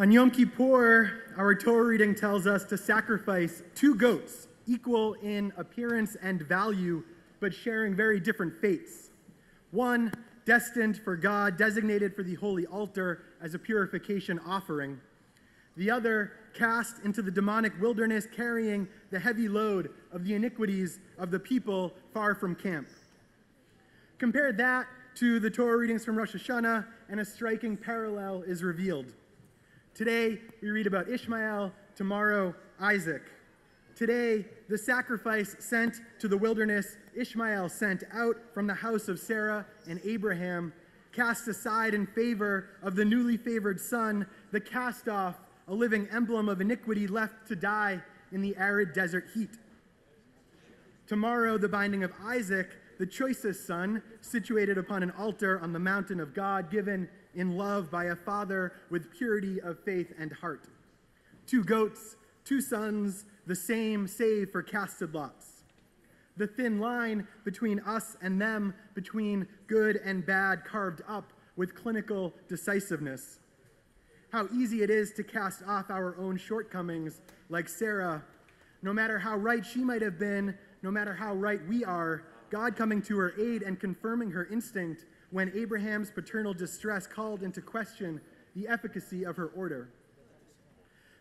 On Yom Kippur, our Torah reading tells us to sacrifice two goats, equal in appearance and value, but sharing very different fates. One, destined for God, designated for the holy altar as a purification offering. The other, cast into the demonic wilderness, carrying the heavy load of the iniquities of the people far from camp. Compare that to the Torah readings from Rosh Hashanah, and a striking parallel is revealed. Today, we read about Ishmael, tomorrow, Isaac. Today, the sacrifice sent to the wilderness, Ishmael sent out from the house of Sarah and Abraham, cast aside in favor of the newly favored son, the cast-off, a living emblem of iniquity left to die in the arid desert heat. Tomorrow, the binding of Isaac, the choicest son, situated upon an altar on the mountain of God, given in love by a father with purity of faith and heart. Two goats, two sons, the same save for casted lots. The thin line between us and them, between good and bad, carved up with clinical decisiveness. How easy it is to cast off our own shortcomings, like Sarah. No matter how right she might have been, no matter how right we are, God coming to her aid and confirming her instinct when Abraham's paternal distress called into question the efficacy of her order.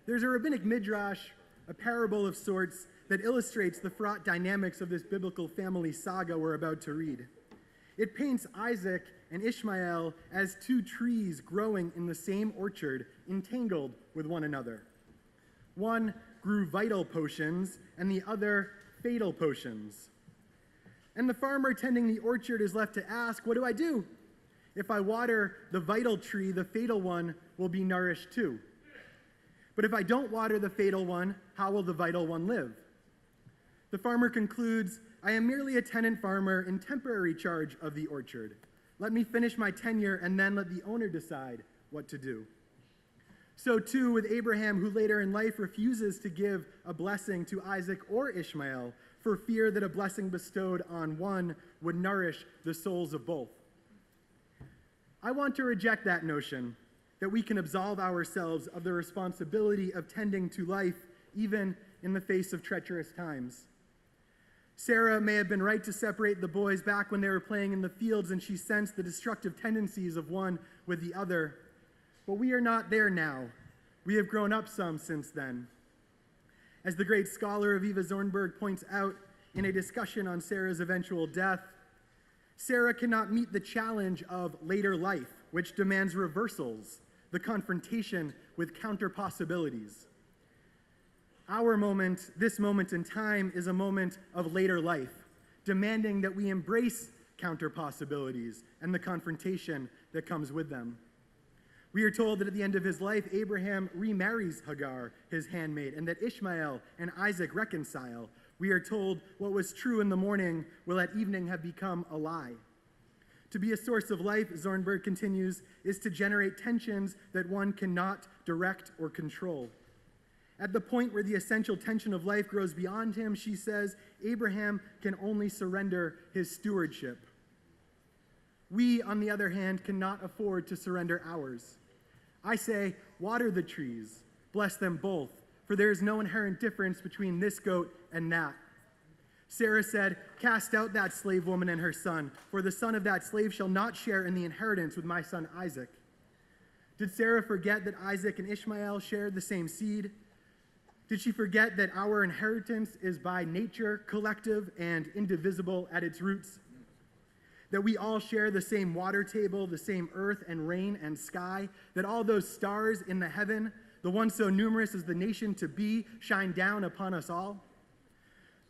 There's a rabbinic midrash, a parable of sorts, that illustrates the fraught dynamics of this biblical family saga we're about to read. It paints Isaac and Ishmael as two trees growing in the same orchard, entangled with one another. One grew vital potions, and the other fatal potions. And the farmer tending the orchard is left to ask, what do I do? If I water the vital tree, the fatal one will be nourished too. But if I don't water the fatal one, how will the vital one live? The farmer concludes, I am merely a tenant farmer in temporary charge of the orchard. Let me finish my tenure and then let the owner decide what to do. So too with Abraham, who later in life refuses to give a blessing to Isaac or Ishmael for fear that a blessing bestowed on one would nourish the souls of both. I want to reject that notion that we can absolve ourselves of the responsibility of tending to life even in the face of treacherous times. Sarah may have been right to separate the boys back when they were playing in the fields, and she sensed the destructive tendencies of one with the other. But we are not there now. We have grown up some since then. As the great scholar Aviva Zornberg points out in a discussion on Sarah's eventual death, Sarah cannot meet the challenge of later life, which demands reversals, the confrontation with counter possibilities. Our moment, this moment in time, is a moment of later life, demanding that we embrace counter possibilities and the confrontation that comes with them. We are told that at the end of his life, Abraham remarries Hagar, his handmaid, and that Ishmael and Isaac reconcile. We are told what was true in the morning will at evening have become a lie. To be a source of life, Zornberg continues, is to generate tensions that one cannot direct or control. At the point where the essential tension of life grows beyond him, she says, Abraham can only surrender his stewardship. We, on the other hand, cannot afford to surrender ours. I say, water the trees, bless them both, for there is no inherent difference between this goat and that. Sarah said, cast out that slave woman and her son, for the son of that slave shall not share in the inheritance with my son Isaac. Did Sarah forget that Isaac and Ishmael shared the same seed? Did she forget that our inheritance is by nature collective and indivisible at its roots? That we all share the same water table, the same earth and rain and sky, that all those stars in the heaven, the one so numerous as the nation to be, shine down upon us all?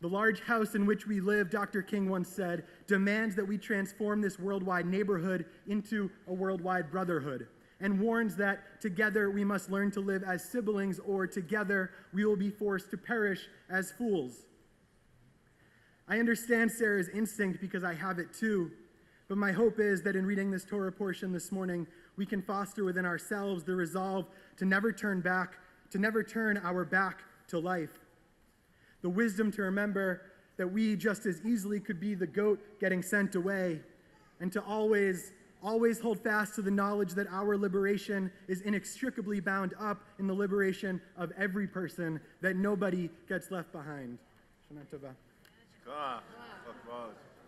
The large house in which we live, Dr. King once said, demands that we transform this worldwide neighborhood into a worldwide brotherhood, and warns that together we must learn to live as siblings, or together we will be forced to perish as fools. I understand Sarah's instinct because I have it too. But my hope is that in reading this Torah portion this morning, we can foster within ourselves the resolve to never turn our back to life. The wisdom to remember that we just as easily could be the goat getting sent away, and to always Always hold fast to the knowledge that our liberation is inextricably bound up in the liberation of every person, that nobody gets left behind. Shana Tova.